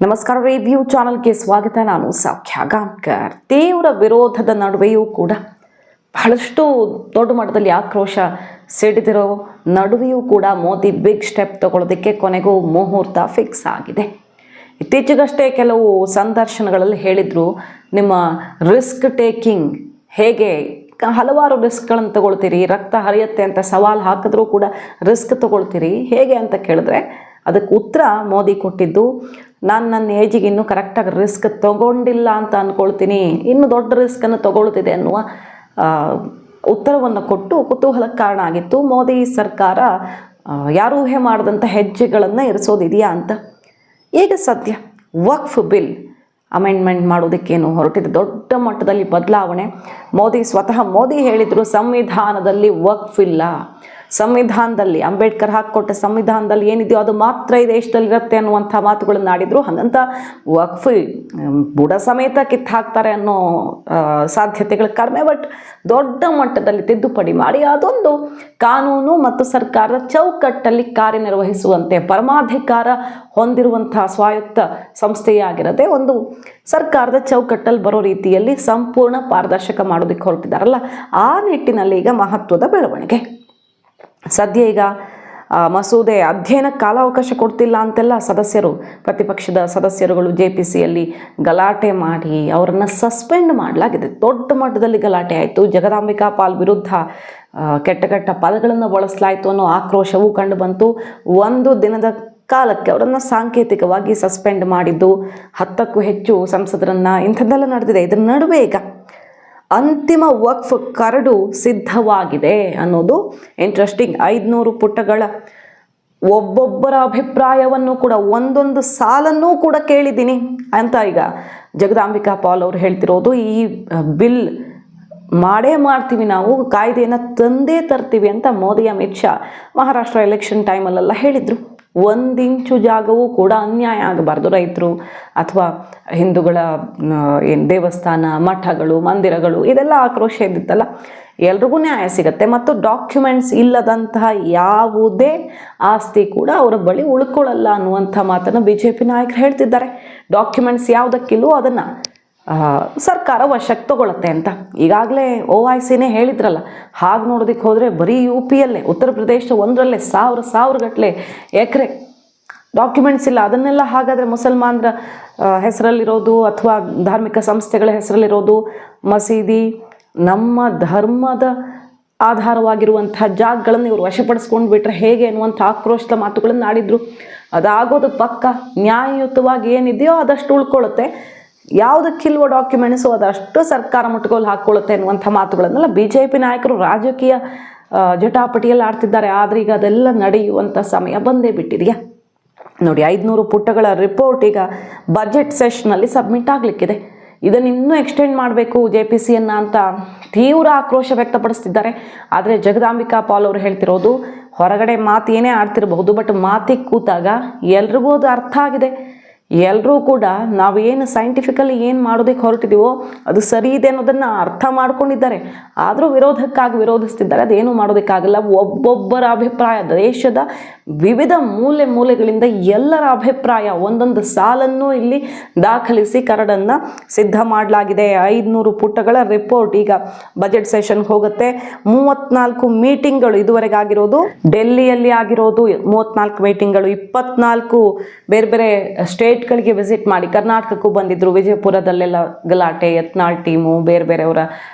ನಮಸ್ಕಾರ, ರಿವ್ಯೂ ಚಾನಲ್ಗೆ ಸ್ವಾಗತ. ನಾನು ಸೌಖ್ಯ ಗಾಂವ್ಕರ್. ತೀವ್ರ ವಿರೋಧದ ನಡುವೆಯೂ ಕೂಡ ಬಹಳಷ್ಟು ದೊಡ್ಡ ಮಟ್ಟದಲ್ಲಿ ಆಕ್ರೋಶ ಸಿಡಿದಿರೋ ನಡುವೆಯೂ ಕೂಡ ಮೋದಿ ಬಿಗ್ ಸ್ಟೆಪ್ ತಗೊಳ್ಳೋದಕ್ಕೆ ಕೊನೆಗೂ ಮುಹೂರ್ತ ಫಿಕ್ಸ್ ಆಗಿದೆ. ಇತ್ತೀಚೆಗಷ್ಟೇ ಕೆಲವು ಸಂದರ್ಶನಗಳಲ್ಲಿ ಹೇಳಿದರು, ನಿಮ್ಮ ರಿಸ್ಕ್ ಟೇಕಿಂಗ್ ಹೇಗೆ, ಹಲವಾರು ರಿಸ್ಕ್ಗಳನ್ನು ತಗೊಳ್ತೀರಿ, ರಕ್ತ ಹರಿಯುತ್ತೆ ಅಂತ ಸವಾಲು ಹಾಕಿದ್ರೂ ಕೂಡ ರಿಸ್ಕ್ ತಗೊಳ್ತೀರಿ ಹೇಗೆ ಅಂತ ಕೇಳಿದ್ರೆ ಅದಕ್ಕೆ ಉತ್ತರ ಮೋದಿ ಕೊಟ್ಟಿದ್ದು, ನಾನು ನನ್ನ ಏಜಿಗೆ ಇನ್ನೂ ಕರೆಕ್ಟಾಗಿ ರಿಸ್ಕ್ ತೊಗೊಂಡಿಲ್ಲ ಅಂತ ಅಂದ್ಕೊಳ್ತೀನಿ, ಇನ್ನು ದೊಡ್ಡ ರಿಸ್ಕನ್ನು ತೊಗೊಳ್ತಿದೆ ಅನ್ನುವ ಉತ್ತರವನ್ನು ಕೊಟ್ಟು ಕುತೂಹಲಕ್ಕೆ ಕಾರಣ ಆಗಿತ್ತು. ಮೋದಿ ಸರ್ಕಾರ ಯಾರೂ ಊಹೆ ಮಾಡಿದಂಥ ಹೆಜ್ಜೆಗಳನ್ನು ಇರಿಸೋದಿದೆಯಾ ಅಂತ. ಈಗ ಸದ್ಯ ವಕ್ಫ್ ಬಿಲ್ ಅಮೆಂಡ್ಮೆಂಟ್ ಮಾಡೋದಕ್ಕೇನು ಹೊರಟಿದೆ, ದೊಡ್ಡ ಮಟ್ಟದಲ್ಲಿ ಬದಲಾವಣೆ. ಸ್ವತಃ ಮೋದಿ ಹೇಳಿದರು, ಸಂವಿಧಾನದಲ್ಲಿ ವಕ್ಫ್ ಇಲ್ಲ, ಸಂವಿಧಾನದಲ್ಲಿ ಅಂಬೇಡ್ಕರ್ ಹಾಕಿಕೊಟ್ಟ ಸಂವಿಧಾನದಲ್ಲಿ ಏನಿದೆಯೋ ಅದು ಮಾತ್ರ ಈ ದೇಶದಲ್ಲಿರುತ್ತೆ ಅನ್ನುವಂಥ ಮಾತುಗಳನ್ನು ಆಡಿದರು. ಹಾಗಂತ ವಕ್ಫ್ ಬುಡ ಸಮೇತ ಕಿತ್ತು ಹಾಕ್ತಾರೆ ಅನ್ನೋ ಸಾಧ್ಯತೆಗಳು ಕಡಿಮೆ. ಬಟ್ ದೊಡ್ಡ ಮಟ್ಟದಲ್ಲಿ ತಿದ್ದುಪಡಿ ಮಾಡಿ ಅದೊಂದು ಕಾನೂನು ಮತ್ತು ಸರ್ಕಾರದ ಚೌಕಟ್ಟಲ್ಲಿ ಕಾರ್ಯನಿರ್ವಹಿಸುವಂತೆ ಪರಮಾಧಿಕಾರ ಹೊಂದಿರುವಂತಹ ಸ್ವಾಯತ್ತ ಸಂಸ್ಥೆಯಾಗಿರದೆ ಒಂದು ಸರ್ಕಾರದ ಚೌಕಟ್ಟಲ್ಲಿ ಬರೋ ರೀತಿಯಲ್ಲಿ ಸಂಪೂರ್ಣ ಪಾರದರ್ಶಕ ಮಾಡೋದಕ್ಕೆ ಹೊರಟಿದ್ದಾರಲ್ಲ, ಆ ನಿಟ್ಟಿನಲ್ಲಿ ಈಗ ಮಹತ್ವದ ಬೆಳವಣಿಗೆ. ಸದ್ಯ ಈಗ ಮಸೂದೆ ಅಧ್ಯಯನಕ್ಕೆ ಕಾಲಾವಕಾಶ ಕೊಡ್ತಿಲ್ಲ ಅಂತೆಲ್ಲ ಪ್ರತಿಪಕ್ಷದ ಸದಸ್ಯರುಗಳು JPCಯಲ್ಲಿ ಗಲಾಟೆ ಮಾಡಿ ಅವರನ್ನು ಸಸ್ಪೆಂಡ್ ಮಾಡಲಾಗಿದೆ. ದೊಡ್ಡ ಮಟ್ಟದಲ್ಲಿ ಗಲಾಟೆ ಆಯಿತು. ಜಗದಾಂಬಿಕಾ ಪಾಲ್ ವಿರುದ್ಧ ಕೆಟ್ಟ ಪದಗಳನ್ನು ಬಳಸಲಾಯಿತು ಅನ್ನೋ ಆಕ್ರೋಶವೂ ಕಂಡು ಬಂತು. ಒಂದು ದಿನದ ಕಾಲಕ್ಕೆ ಅವರನ್ನು ಸಾಂಕೇತಿಕವಾಗಿ ಸಸ್ಪೆಂಡ್ ಮಾಡಿದ್ದು, 10ಕ್ಕೂ ಹೆಚ್ಚು ಸಂಸದರನ್ನು, ಇಂಥದ್ದೆಲ್ಲ ನಡೆದಿದೆ. ಇದರ ನಡುವೆ ಈಗ ಅಂತಿಮ ವಕ್ಫ್ ಕರಡು ಸಿದ್ಧವಾಗಿದೆ ಅನ್ನೋದು ಇಂಟ್ರೆಸ್ಟಿಂಗ್. 500 ಪುಟಗಳ ಒಬ್ಬೊಬ್ಬರ ಅಭಿಪ್ರಾಯವನ್ನು ಕೂಡ ಒಂದೊಂದು ಸಾಲನ್ನೂ ಕೂಡ ಕೇಳಿದ್ದೀನಿ ಅಂತ ಈಗ ಜಗದಾಂಬಿಕಾ ಪಾಲ್ ಅವರು ಹೇಳ್ತಿರೋದು. ಈ ಬಿಲ್ ಮಾಡೇ ಮಾಡ್ತೀವಿ, ನಾವು ಕಾಯ್ದೆಯನ್ನು ತಂದೇ ತರ್ತೀವಿ ಅಂತ ಮೋದಿ, ಅಮಿತ್ ಶಾ ಮಹಾರಾಷ್ಟ್ರ ಎಲೆಕ್ಷನ್ ಟೈಮಲ್ಲೆಲ್ಲ ಹೇಳಿದರು. 1 ಇಂಚು ಜಾಗವೂ ಕೂಡ ಅನ್ಯಾಯ ಆಗಬಾರ್ದು. ರೈತರು ಅಥವಾ ಹಿಂದೂಗಳ ದೇವಸ್ಥಾನ, ಮಠಗಳು, ಮಂದಿರಗಳು, ಇದೆಲ್ಲ ಆಕ್ರೋಶ ಇದ್ದಿತ್ತಲ್ಲ, ಎಲ್ರಿಗೂ ನ್ಯಾಯ ಸಿಗುತ್ತೆ. ಮತ್ತು ಡಾಕ್ಯುಮೆಂಟ್ಸ್ ಇಲ್ಲದಂತಹ ಯಾವುದೇ ಆಸ್ತಿ ಕೂಡ ಅವರ ಬಳಿ ಉಳ್ಕೊಳ್ಳಲ್ಲ ಅನ್ನುವಂಥ ಮಾತನ್ನು BJP ನಾಯಕರು ಹೇಳ್ತಿದ್ದಾರೆ. ಡಾಕ್ಯುಮೆಂಟ್ಸ್ ಯಾವುದಕ್ಕಿಲ್ಲೋ ಅದನ್ನು ಸರ್ಕಾರ ವಶಕ್ಕೆ ತಗೊಳುತ್ತೆ ಅಂತ ಈಗಾಗಲೇ OICನೇ ಹೇಳಿದ್ರಲ್ಲ. ಹಾಗೆ ನೋಡೋದಕ್ಕೆ ಹೋದರೆ ಬರೀ UPಯಲ್ಲೇ, ಉತ್ತರ ಪ್ರದೇಶ ಒಂದರಲ್ಲೇ ಸಾವಿರ ಗಟ್ಟಲೆ ಎಕರೆ ಡಾಕ್ಯುಮೆಂಟ್ಸ್ ಇಲ್ಲ. ಅದನ್ನೆಲ್ಲ ಹಾಗಾದರೆ ಮುಸಲ್ಮಾನರ ಹೆಸರಲ್ಲಿರೋದು ಅಥವಾ ಧಾರ್ಮಿಕ ಸಂಸ್ಥೆಗಳ ಹೆಸರಲ್ಲಿರೋದು, ಮಸೀದಿ, ನಮ್ಮ ಧರ್ಮದ ಆಧಾರವಾಗಿರುವಂಥ ಜಾಗಗಳನ್ನು ಇವರು ವಶಪಡಿಸ್ಕೊಂಡು ಬಿಟ್ರೆ ಹೇಗೆ ಅನ್ನುವಂಥ ಆಕ್ರೋಶದ ಮಾತುಗಳನ್ನು ಆಡಿದರು. ಅದಾಗೋದು ಪಕ್ಕ. ನ್ಯಾಯಯುತವಾಗಿ ಏನಿದೆಯೋ ಅದಷ್ಟು ಉಳ್ಕೊಳ್ಳುತ್ತೆ, ಯಾವುದಕ್ಕಿಲ್ವೋ ಡಾಕ್ಯುಮೆಂಟ್ಸು ಅದಷ್ಟು ಸರ್ಕಾರ ಮುಟ್ಗೋಲು ಹಾಕ್ಕೊಳ್ಳುತ್ತೆ ಅನ್ನುವಂಥ ಮಾತುಗಳನ್ನೆಲ್ಲ BJP ನಾಯಕರು ರಾಜಕೀಯ ಜಟಾಪಟಿಯಲ್ಲಿ ಆಡ್ತಿದ್ದಾರೆ. ಆದರೆ ಈಗ ಅದೆಲ್ಲ ನಡೆಯುವಂಥ ಸಮಯ ಬಂದೇ ಬಿಟ್ಟಿದೆಯಾ ನೋಡಿ. 500 ಪುಟಗಳ ರಿಪೋರ್ಟ್ ಈಗ ಬಜೆಟ್ ಸೆಷನಲ್ಲಿ ಸಬ್ಮಿಟ್ ಆಗಲಿಕ್ಕಿದೆ. ಇದನ್ನು ಇನ್ನೂ ಎಕ್ಸ್ಟೆಂಡ್ ಮಾಡಬೇಕು JPCಯನ್ನು ಅಂತ ತೀವ್ರ ಆಕ್ರೋಶ ವ್ಯಕ್ತಪಡಿಸ್ತಿದ್ದಾರೆ. ಆದರೆ ಜಗದಾಂಬಿಕಾ ಪಾಲ್ ಅವರು ಹೇಳ್ತಿರೋದು, ಹೊರಗಡೆ ಮಾತು ಏನೇ ಆಡ್ತಿರಬಹುದು, ಬಟ್ ಮಾತಿಗೆ ಕೂತಾಗ ಎಲ್ರಿಗೂ ಅದು ಅರ್ಥ ಆಗಿದೆ. ಎಲ್ಲರೂ ಕೂಡ ನಾವೇನು ಸೈಂಟಿಫಿಕಲಿ ಏನು ಮಾಡೋದಕ್ಕೆ ಹೊರಟಿದ್ದೀವೋ ಅದು ಸರಿ ಇದೆ ಅನ್ನೋದನ್ನು ಅರ್ಥ ಮಾಡ್ಕೊಂಡಿದ್ದಾರೆ. ಆದರೂ ವಿರೋಧಕ್ಕಾಗಿ ವಿರೋಧಿಸ್ತಿದ್ದಾರೆ. ಅದೇನು ಮಾಡೋದಕ್ಕಾಗಲ್ಲ. ಒಬ್ಬೊಬ್ಬರ ಅಭಿಪ್ರಾಯ, ದೇಶದ ವಿವಿಧ ಮೂಲೆಗಳಿಂದ ಎಲ್ಲರ ಅಭಿಪ್ರಾಯ ಒಂದೊಂದು ಸಾಲನ್ನು ಇಲ್ಲಿ ದಾಖಲಿಸಿ ಕರಡನ್ನು ಸಿದ್ಧ ಮಾಡಲಾಗಿದೆ. 500 ಪುಟಗಳ ರಿಪೋರ್ಟ್ ಈಗ ಬಜೆಟ್ ಸೆಷನ್ಗೆ ಹೋಗುತ್ತೆ. 34 ಮೀಟಿಂಗ್ಗಳು ಇದುವರೆಗೆ ಆಗಿರೋದು. ಡೆಲ್ಲಿಯಲ್ಲಿ ಆಗಿರೋದು 34 ಮೀಟಿಂಗ್ಗಳು, 24 ಬೇರೆ ಬೇರೆ ಸ್ಟೇಟ್ಗಳಿಗೆ ವಿಸಿಟ್ ಮಾಡಿ, ಕರ್ನಾಟಕಕ್ಕೂ ಬಂದಿದ್ದರು. ವಿಜಯಪುರದಲ್ಲೆಲ್ಲ ಗಲಾಟೆ, ಯತ್ನಾಳ್ ಟೀಮು ಬೇರೆ ಬೇರೆಯವರ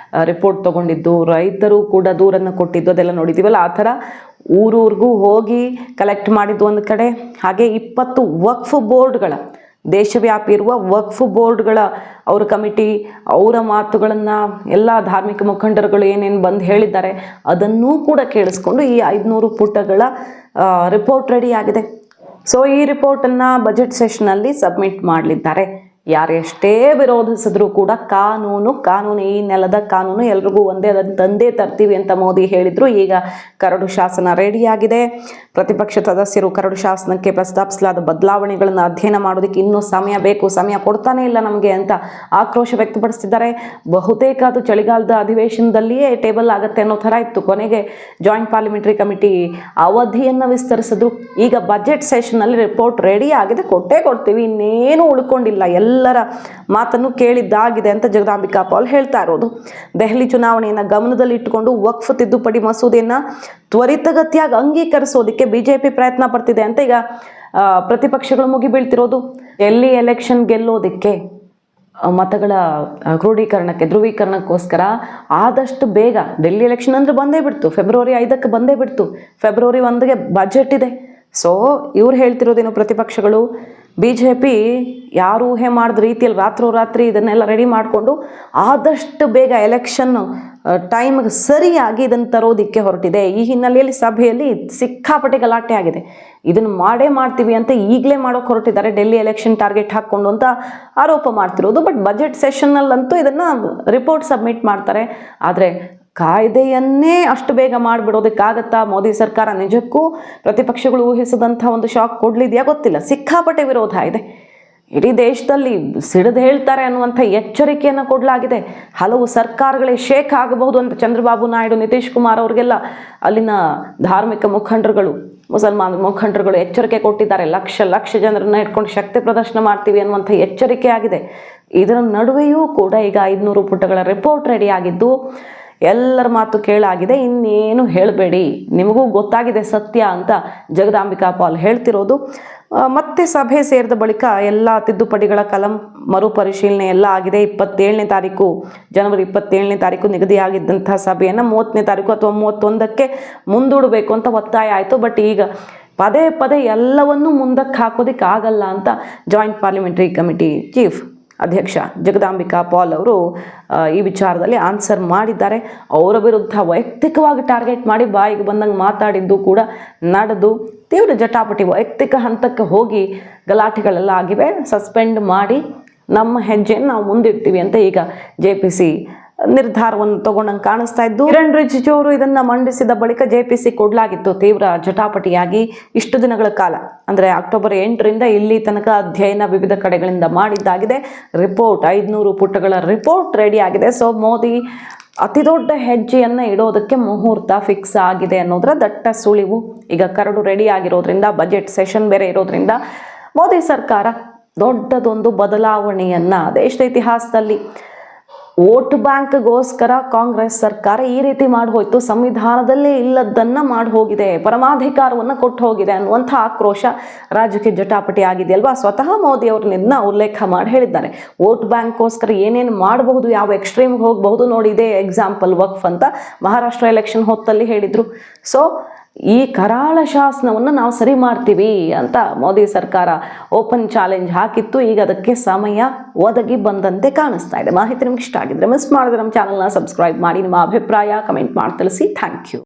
ರಿಪೋರ್ಟ್ ತೊಗೊಂಡಿದ್ದು, ರೈತರು ಕೂಡ ದೂರನ್ನು ಕೊಟ್ಟಿದ್ದು, ಅದೆಲ್ಲ ನೋಡಿದ್ದೀವಲ್ಲ. ಆ ಥರ ಊರೂರಿಗೂ ಹೋಗಿ ಕಲೆಕ್ಟ್ ಮಾಡಿದ್ದು ಒಂದು ಕಡೆ. ಹಾಗೆ 20 ವಕ್ಫ್ ಬೋರ್ಡ್ಗಳ, ದೇಶವ್ಯಾಪಿ ಇರುವ ವಕ್ಫ್ ಬೋರ್ಡ್ಗಳ ಅವರ ಕಮಿಟಿ, ಅವರ ಮಾತುಗಳನ್ನು ಎಲ್ಲ ಧಾರ್ಮಿಕ ಮುಖಂಡರುಗಳು ಏನೇನು ಬಂದು ಹೇಳಿದ್ದಾರೆ ಅದನ್ನೂ ಕೂಡ ಕೇಳಿಸ್ಕೊಂಡು ಈ 500 ಪುಟಗಳ ರಿಪೋರ್ಟ್ ರೆಡಿ ಆಗಿದೆ. ಸೊ ಈ ರಿಪೋರ್ಟನ್ನು ಬಜೆಟ್ ಸೆಷನಲ್ಲಿ ಸಬ್ಮಿಟ್ ಮಾಡಲಿದ್ದಾರೆ. ಯಾರೆಷ್ಟೇ ವಿರೋಧಿಸಿದ್ರು ಕೂಡ ಕಾನೂನು ಈ ನೆಲದ ಕಾನೂನು ಎಲ್ರಿಗೂ ಒಂದೇ, ಅದನ್ನು ತಂದೇ ತರ್ತೀವಿ ಅಂತ ಮೋದಿ ಹೇಳಿದ್ರು. ಈಗ ಕರಡು ಶಾಸನ ರೆಡಿಯಾಗಿದೆ. ಪ್ರತಿಪಕ್ಷ ಸದಸ್ಯರು ಕರಡು ಶಾಸನಕ್ಕೆ ಪ್ರಸ್ತಾಪಿಸಲಾದ ಬದಲಾವಣೆಗಳನ್ನು ಅಧ್ಯಯನ ಮಾಡೋದಕ್ಕೆ ಇನ್ನೂ ಸಮಯ ಬೇಕು, ಸಮಯ ಕೊಡ್ತಾನೆ ಇಲ್ಲ ನಮಗೆ ಅಂತ ಆಕ್ರೋಶ ವ್ಯಕ್ತಪಡಿಸ್ತಿದ್ದಾರೆ. ಬಹುತೇಕ ಅದು ಚಳಿಗಾಲದ ಅಧಿವೇಶನದಲ್ಲಿಯೇ ಟೇಬಲ್ ಆಗುತ್ತೆ ಅನ್ನೋ ಥರ ಇತ್ತು. ಕೊನೆಗೆ ಜಾಯಿಂಟ್ ಪಾರ್ಲಿಮೆಂಟರಿ ಕಮಿಟಿ ಅವಧಿಯನ್ನು ವಿಸ್ತರಿಸಿದ್ರು. ಈಗ ಬಜೆಟ್ ಸೆಷನ್ನಲ್ಲಿ ರಿಪೋರ್ಟ್ ರೆಡಿ ಆಗಿದೆ, ಕೊಡ್ತೀವಿ, ಇನ್ನೇನು ಉಳ್ಕೊಂಡಿಲ್ಲ, ಎಲ್ಲರ ಮಾತನ್ನು ಕೇಳಿದ್ದಾಗಿದೆ ಅಂತ ಜಗದಾಂಬಿಕಾ ಪಾಲ್ ಹೇಳ್ತಾ ಇರೋದು. ದೆಹಲಿ ಚುನಾವಣೆಯನ್ನು ಗಮನದಲ್ಲಿ ಇಟ್ಟುಕೊಂಡು ವಕ್ಫ್ ತಿದ್ದುಪಡಿ ಮಸೂದೆಯನ್ನು ತ್ವರಿತಗತಿಯಾಗಿ ಅಂಗೀಕರಿಸೋದಕ್ಕೆ ಬಿಜೆಪಿ ಪ್ರಯತ್ನ ಪಡ್ತಿದೆ ಅಂತ ಈಗ ಪ್ರತಿಪಕ್ಷಗಳು ಮುಗಿಬೀಳ್ತಿರೋದು. ಡೆಲ್ಲಿ ಎಲೆಕ್ಷನ್ ಗೆಲ್ಲೋದಕ್ಕೆ ಮತಗಳ ಕ್ರೋಢೀಕರಣಕ್ಕೆ, ಧ್ರುವೀಕರಣಕ್ಕೋಸ್ಕರ ಆದಷ್ಟು ಬೇಗ, ಡೆಲ್ಲಿ ಎಲೆಕ್ಷನ್ ಅಂದರೆ ಬಂದೇ ಬಿಡ್ತು, ಫೆಬ್ರವರಿ 5ಕ್ಕೆ ಬಂದೇ ಬಿಡ್ತು, ಫೆಬ್ರವರಿ 1ಗೆ ಬಜೆಟ್ ಇದೆ. ಸೊ ಇವ್ರು ಹೇಳ್ತಿರೋದೇನು ಪ್ರತಿಪಕ್ಷಗಳು, BJP ಯಾರು ಊಹೆ ಮಾಡಿದ ರೀತಿಯಲ್ಲಿ ರಾತ್ರೋರಾತ್ರಿ ಇದನ್ನೆಲ್ಲ ರೆಡಿ ಮಾಡಿಕೊಂಡು ಆದಷ್ಟು ಬೇಗ ಎಲೆಕ್ಷನ್ ಟೈಮ್ಗೆ ಸರಿಯಾಗಿ ಇದನ್ನು ತರೋದಕ್ಕೆ ಹೊರಟಿದೆ. ಈ ಹಿನ್ನೆಲೆಯಲ್ಲಿ ಸಭೆಯಲ್ಲಿ ಸಿಕ್ಕಾಪಟ್ಟೆ ಗಲಾಟೆ ಆಗಿದೆ. ಇದನ್ನು ಮಾಡ್ತೀವಿ ಅಂತ ಈಗಲೇ ಮಾಡೋಕೆ ಹೊರಟಿದ್ದಾರೆ, ಡೆಲ್ಲಿ ಎಲೆಕ್ಷನ್ ಟಾರ್ಗೆಟ್ ಹಾಕ್ಕೊಂಡು ಅಂತ ಆರೋಪ ಮಾಡ್ತಿರೋದು. ಬಟ್ ಬಜೆಟ್ ಸೆಷನ್ನಲ್ಲಂತೂ ಇದನ್ನು ರಿಪೋರ್ಟ್ ಸಬ್ಮಿಟ್ ಮಾಡ್ತಾರೆ. ಆದರೆ ಕಾಯ್ದೆಯನ್ನೇ ಅಷ್ಟು ಬೇಗ ಮಾಡಿಬಿಡೋದಕ್ಕಾಗತ್ತಾ? ಮೋದಿ ಸರ್ಕಾರ ನಿಜಕ್ಕೂ ಪ್ರತಿಪಕ್ಷಗಳು ಊಹಿಸಿದಂಥ ಒಂದು ಶಾಕ್ ಕೊಡಲಿದೆಯಾ ಗೊತ್ತಿಲ್ಲ. ಸಿಕ್ಕಾಪಟ್ಟೆ ವಿರೋಧ ಇದೆ. ಇಡೀ ದೇಶದಲ್ಲಿ ಸಿಡಿದು ಹೇಳ್ತಾರೆ ಅನ್ನುವಂಥ ಎಚ್ಚರಿಕೆಯನ್ನು ಕೊಡಲಾಗಿದೆ. ಹಲವು ಸರ್ಕಾರಗಳೇ ಶೇಕ್ ಆಗಬಹುದು ಅಂತ ಚಂದ್ರಬಾಬು ನಾಯ್ಡು, ನಿತೀಶ್ ಕುಮಾರ್ ಅವರಿಗೆಲ್ಲ ಅಲ್ಲಿನ ಧಾರ್ಮಿಕ ಮುಖಂಡರುಗಳು, ಮುಸಲ್ಮಾನ ಮುಖಂಡರುಗಳು ಎಚ್ಚರಿಕೆ ಕೊಟ್ಟಿದ್ದಾರೆ. ಲಕ್ಷ ಜನರನ್ನ ಇಟ್ಕೊಂಡು ಶಕ್ತಿ ಪ್ರದರ್ಶನ ಮಾಡ್ತೀವಿ ಅನ್ನುವಂಥ ಎಚ್ಚರಿಕೆ ಆಗಿದೆ. ಇದರ ನಡುವೆಯೂ ಕೂಡ ಈಗ 500 ಪುಟಗಳ ರಿಪೋರ್ಟ್ ರೆಡಿ ಆಗಿದ್ದು ಎಲ್ಲರ ಮಾತು ಕೇಳಾಗಿದೆ. ಇನ್ನೇನು ಹೇಳಬೇಡಿ, ನಿಮಗೂ ಗೊತ್ತಾಗಿದೆ ಸತ್ಯ ಅಂತ ಜಗದಾಂಬಿಕಾ ಪಾಲ್ ಹೇಳ್ತಿರೋದು. ಮತ್ತೆ ಸಭೆ ಸೇರಿದ ಬಳಿಕ ಎಲ್ಲ ತಿದ್ದುಪಡಿಗಳ ಕಲಂ ಮರುಪರಿಶೀಲನೆ ಎಲ್ಲ ಆಗಿದೆ. 27ನೇ ತಾರೀಕು, ಜನವರಿ 27ನೇ ತಾರೀಕು ನಿಗದಿಯಾಗಿದ್ದಂಥ ಸಭೆಯನ್ನು 30ನೇ ತಾರೀಕು ಅಥವಾ 31ಕ್ಕೆ ಮುಂದೂಡಬೇಕು ಅಂತ ಒತ್ತಾಯ ಆಯಿತು. ಬಟ್ ಈಗ ಪದೇ ಎಲ್ಲವನ್ನೂ ಮುಂದಕ್ಕೆ ಹಾಕೋದಕ್ಕಾಗಲ್ಲ ಅಂತ ಜಾಯಿಂಟ್ ಪಾರ್ಲಿಮೆಂಟರಿ ಕಮಿಟಿ ಚೀಫ್ ಅಧ್ಯಕ್ಷ ಜಗದಾಂಬಿಕಾ ಪಾಲ್ ಅವರು ಈ ವಿಚಾರದಲ್ಲಿ ಆನ್ಸರ್ ಮಾಡಿದ್ದಾರೆ. ಅವರ ವಿರುದ್ಧ ವೈಯಕ್ತಿಕವಾಗಿ ಟಾರ್ಗೆಟ್ ಮಾಡಿ ಬಾಯಿಗೆ ಬಂದಂಗೆ ಮಾತಾಡಿದ್ದು ಕೂಡ ನಡೆದು ತೀವ್ರ ಜಟಾಪಟಿ ವೈಯಕ್ತಿಕ ಹಂತಕ್ಕೆ ಹೋಗಿ ಗಲಾಟೆಗಳೆಲ್ಲ ಆಗಿವೆ. ಸಸ್ಪೆಂಡ್ ಮಾಡಿ ನಮ್ಮ ಹೆಜ್ಜೆಯನ್ನು ನಾವು ಮುಂದಿಡ್ತೀವಿ ಅಂತ ಈಗ JPC ನಿರ್ಧಾರವನ್ನು ತಗೊಂಡಂಗೆ ಕಾಣಿಸ್ತಾ ಇದ್ದು. ಕಿರಣ್ ರಿಜಿಜು ಅವರು ಇದನ್ನು ಮಂಡಿಸಿದ ಬಳಿಕ JPC ಕೊಡಲಾಗಿತ್ತು ತೀವ್ರ ಜಟಾಪಟಿಯಾಗಿ. ಇಷ್ಟು ದಿನಗಳ ಕಾಲ ಅಂದರೆ ಅಕ್ಟೋಬರ್ 8ರಿಂದ ಇಲ್ಲಿ ತನಕ ಅಧ್ಯಯನ ವಿವಿಧ ಕಡೆಗಳಿಂದ ಮಾಡಿದ್ದಾಗಿದೆ. ರಿಪೋರ್ಟ್ 500 ಪುಟಗಳ ರಿಪೋರ್ಟ್ ರೆಡಿ ಆಗಿದೆ. ಸೊ ಮೋದಿ ಅತಿ ದೊಡ್ಡ ಹೆಜ್ಜೆಯನ್ನು ಇಡೋದಕ್ಕೆ ಮುಹೂರ್ತ ಫಿಕ್ಸ್ ಆಗಿದೆ ಅನ್ನೋದರ ದಟ್ಟ ಸುಳಿವು. ಈಗ ಕರಡು ರೆಡಿ ಆಗಿರೋದ್ರಿಂದ, ಬಜೆಟ್ ಸೆಷನ್ ಬೇರೆ ಇರೋದ್ರಿಂದ ಮೋದಿ ಸರ್ಕಾರ ದೊಡ್ಡದೊಂದು ಬದಲಾವಣೆಯನ್ನು ದೇಶದ ಇತಿಹಾಸದಲ್ಲಿ, ವೋಟ್ ಬ್ಯಾಂಕ್ಗೋಸ್ಕರ ಕಾಂಗ್ರೆಸ್ ಸರ್ಕಾರ ಈ ರೀತಿ ಮಾಡಿ ಹೋಯ್ತು, ಸಂವಿಧಾನದಲ್ಲೇ ಇಲ್ಲದನ್ನು ಮಾಡಿ ಹೋಗಿದೆ, ಪರಮಾಧಿಕಾರವನ್ನು ಕೊಟ್ಟು ಹೋಗಿದೆ ಅನ್ನುವಂಥ ಆಕ್ರೋಶ ರಾಜ್ಯಕ್ಕೆ ಜಟಾಪಟಿ ಆಗಿದೆ ಅಲ್ವಾ. ಸ್ವತಃ ಮೋದಿ ಅವ್ರನ್ನ ಉಲ್ಲೇಖ ಮಾಡಿ ಹೇಳಿದ್ದಾರೆ, ವೋಟ್ ಬ್ಯಾಂಕ್ಗೋಸ್ಕರ ಏನೇನು ಮಾಡಬಹುದು, ಯಾವ ಎಕ್ಸ್ಟ್ರೀಮ್ಗೆ ಹೋಗಬಹುದು ನೋಡಿ, ಇದೇ ಎಕ್ಸಾಂಪಲ್ ವಕ್ಫ್ ಅಂತ ಮಹಾರಾಷ್ಟ್ರ ಎಲೆಕ್ಷನ್ ಹೊತ್ತಲ್ಲಿ ಹೇಳಿದರು. ಸೊ ಈ ಕರಾಳ ಶಾಸನವನ್ನು ನಾವು ಸರಿ ಮಾಡ್ತೀವಿ ಅಂತ ಮೋದಿ ಸರ್ಕಾರ ಓಪನ್ ಚಾಲೆಂಜ್ ಹಾಕಿತ್ತು. ಈಗ ಅದಕ್ಕೆ ಸಮಯ ಒದಗಿ ಬಂದಂತೆ ಕಾಣಿಸ್ತಾ ಇದೆ. ಮಾಹಿತಿ ನಿಮ್ಗೆ ಇಷ್ಟ ಆಗಿದ್ರೆ ಮಿಸ್ ಮಾಡಿದ್ರೆ ನಮ್ಮ ಚಾನಲ್ನ ಸಬ್ಸ್ಕ್ರೈಬ್ ಮಾಡಿ, ನಿಮ್ಮ ಅಭಿಪ್ರಾಯ ಕಮೆಂಟ್ ಮಾಡಿ ತಿಳಿಸಿ. Thank you.